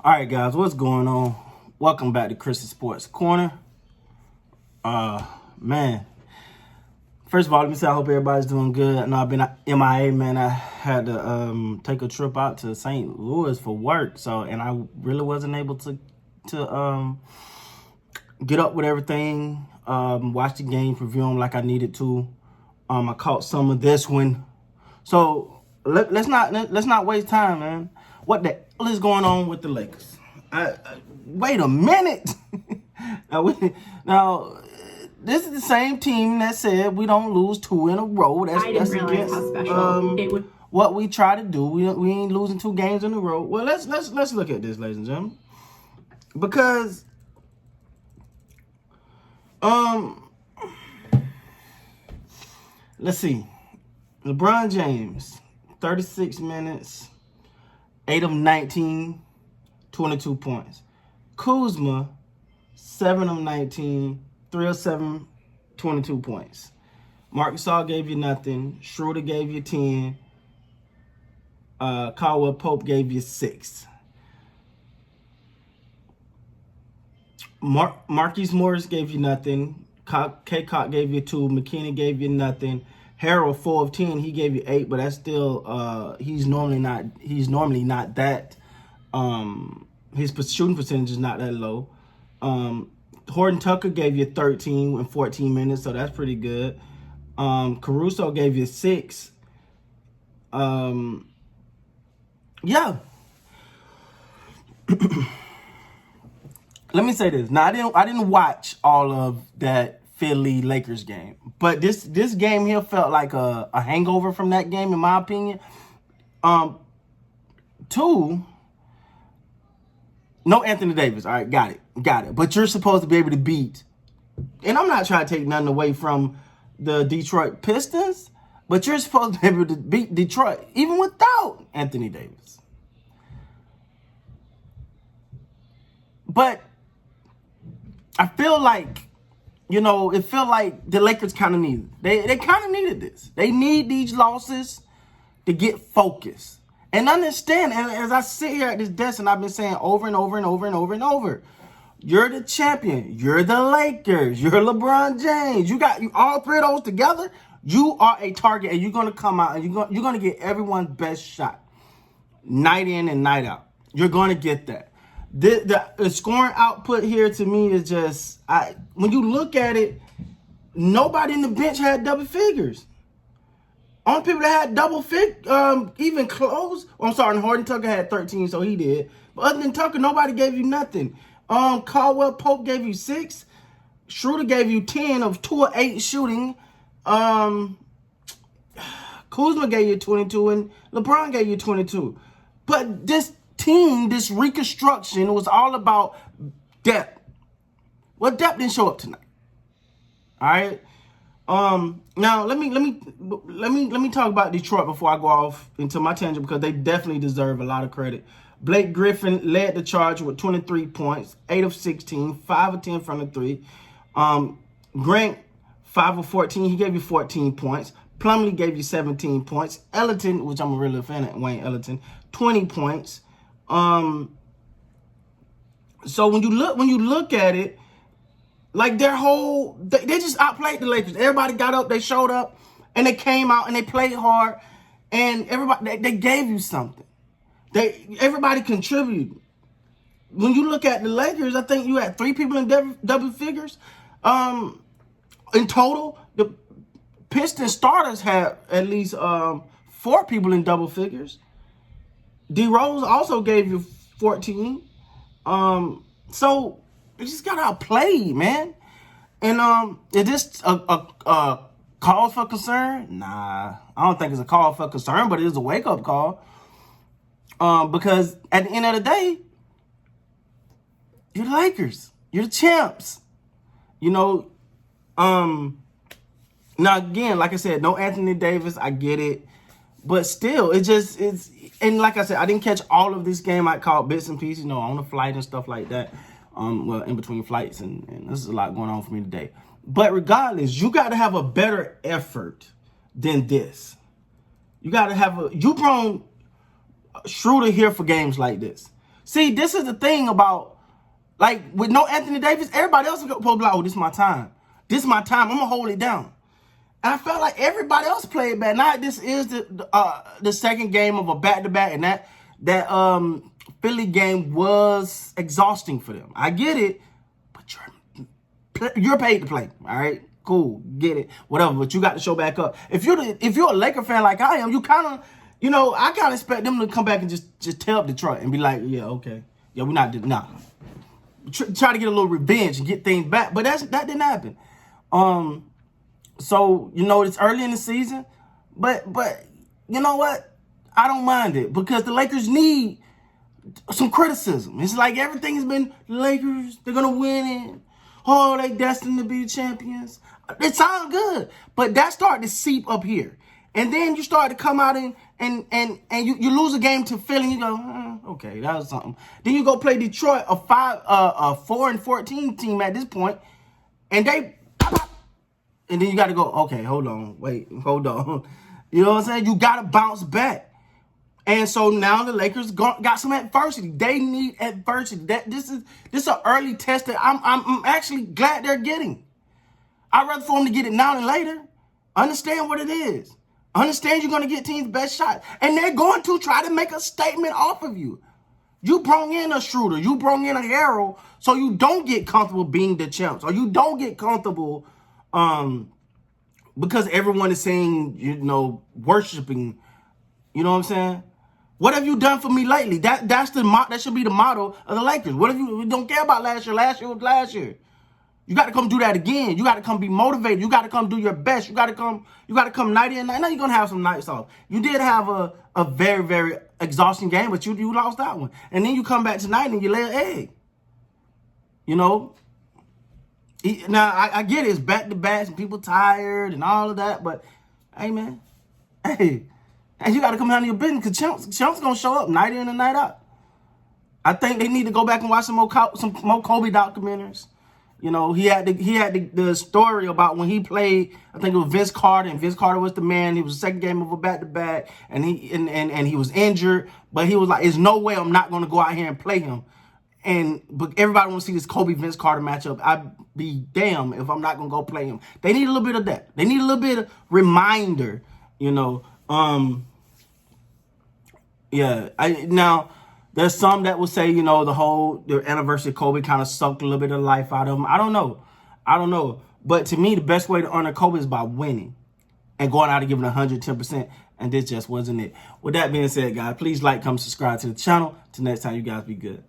All right, guys, what's going on? Welcome back to Chris's Sports Corner. Man, first of all, let me say I hope everybody's doing good. I know I've been MIA, man. I had to take a trip out to St. Louis for work, and I really wasn't able to get up with everything, watch the games, review them like I needed to. I caught some of this one, so let's not waste time, man. What the hell is going on with the Lakers? Wait a minute. now, this is the same team that said we don't lose 2 in a row. I didn't realize how special it would. What we try to do. We ain't losing 2 games in a row. Well, let's look at this, ladies and gentlemen, because let's see. LeBron James, 36 minutes, 8 of 19, 22 points. Kuzma, 7 of 19, 3 of 7, 22 points. Marc Gasol gave you nothing. Schroeder gave you 10. Caldwell Pope gave you 6. Marquise Morris gave you nothing. K-Cott gave you 2. McKinney gave you nothing. Harrell, 4 of 10. He gave you 8, but that's still he's normally not that. His shooting percentage is not that low. Horton Tucker gave you 13 in 14 minutes, so that's pretty good. Caruso gave you 6. Yeah. Let me say this. Now, I didn't watch all of that Philly Lakers game, but this game here felt like a hangover from that game, in my opinion. 2, no Anthony Davis. All right, got it. But you're supposed to be able to beat, and I'm not trying to take nothing away from the Detroit Pistons, but you're supposed to be able to beat Detroit even without Anthony Davis. But I feel like, it felt like the Lakers kind of needed it. They kind of needed this. They need these losses to get focused. And understand, and as I sit here at this desk and I've been saying over and over and over and over and over, you're the champion. You're the Lakers. You're LeBron James. You all 3 of those together. You are a target, and you're going to come out and you're going to get everyone's best shot, night in and night out. You're going to get that. The scoring output here to me is just, when you look at it, nobody in the bench had double figures. Only people that had double even close. I'm sorry, Horton Tucker had 13, so he did. But other than Tucker, nobody gave you nothing. Caldwell Pope gave you 6. Schroeder gave you 10 of 2 of 8 shooting. Kuzma gave you 22, and LeBron gave you 22. But this team, this reconstruction, was all about depth. Well, depth didn't show up tonight. All right. Now let me talk about Detroit before I go off into my tangent, because they definitely deserve a lot of credit. Blake Griffin led the charge with 23 points, 8 of 16, 5 of 10 from the 3. Grant, 5 of 14, he gave you 14 points. Plumlee gave you 17 points. Ellington, which I'm a real fan of, Wayne Ellington, 20 points. So when you look at it, like they just outplayed the Lakers. Everybody got up, they showed up, and they came out and they played hard, and everybody they gave you something. Everybody contributed. When you look at the Lakers, I think you had 3 people in double figures. In total, the Pistons starters had at least 4 people in double figures. D Rose also gave you 14. So they just got outplayed, man. And is this a cause for concern? Nah, I don't think it's a call for concern, but it is a wake-up call. Because at the end of the day, you're the Lakers. You're the champs. Now again, like I said, no Anthony Davis. I get it. But still, and like I said, I didn't catch all of this game. I caught bits and pieces, on the flight and stuff like that. Well, in between flights, and this is a lot going on for me today. But regardless, you got to have a better effort than this. You got to have you brought Schroeder here for games like this. See, this is the thing about, like, with no Anthony Davis, everybody else is supposed to be like, oh, this is my time. This is my time. I'm going to hold it down. And I felt like everybody else played bad. Now, this is the second game of a back-to-back, and that Philly game was exhausting for them. I get it, but you're paid to play, all right? Cool, get it, whatever, but you got to show back up. If you're a Laker fan like I am, you kind of, I kind of expect them to come back and just tear up Detroit and be like, yeah, okay. Yeah, we're not, nah. Try to get a little revenge and get things back, but that didn't happen. So, it's early in the season, but you know what? I don't mind it because the Lakers need some criticism. It's like everything has been, Lakers, they're going to win it. Oh, they destined to be champions. It sounds good, but that started to seep up here. And then you start to come out and you lose a game to Philly and you go, okay, that was something. Then you go play Detroit, a 4-14 team at this point, and and then you got to go, okay, hold on. You know what I'm saying? You got to bounce back. And so now the Lakers got some adversity. They need adversity. This is an early test that I'm actually glad they're getting. I'd rather for them to get it now than later. Understand what it is. Understand you're going to get teams' best shot. And they're going to try to make a statement off of you. You brought in a Schroeder. You brought in a Harrell so you don't get comfortable being the champs. Or you don't get comfortable because everyone is saying, worshiping. You know what I'm saying? What have you done for me lately? That should be the motto of the Lakers. What if you don't care about last year? Last year was last year. You got to come do that again. You got to come be motivated. You got to come do your best. You got to come night in, night. Now you're gonna have some nights off. You did have a very, very exhausting game, but you lost that one. And then you come back tonight and you lay an egg. Now I get it. It's back to backs and people tired and all of that, but hey man, and you got to come handle your business because Chump's gonna show up night in and night out. I think they need to go back and watch some more Kobe documentaries. He had the story about when he played. I think it was Vince Carter, and Vince Carter was the man. He was the second game of a back-to-back, and he was injured. But he was like, "There's no way I'm not going to go out here and play him." But everybody want to see this Kobe Vince Carter matchup. I'd be damn if I'm not going to go play him. They need a little bit of that. They need a little bit of reminder. Now. There's some that will say, the anniversary of Kobe kind of sucked a little bit of life out of him. I don't know. But to me, the best way to honor Kobe is by winning and going out and giving 110%. And this just wasn't it. With that being said, guys, please like, comment, subscribe to the channel. Till next time, you guys be good.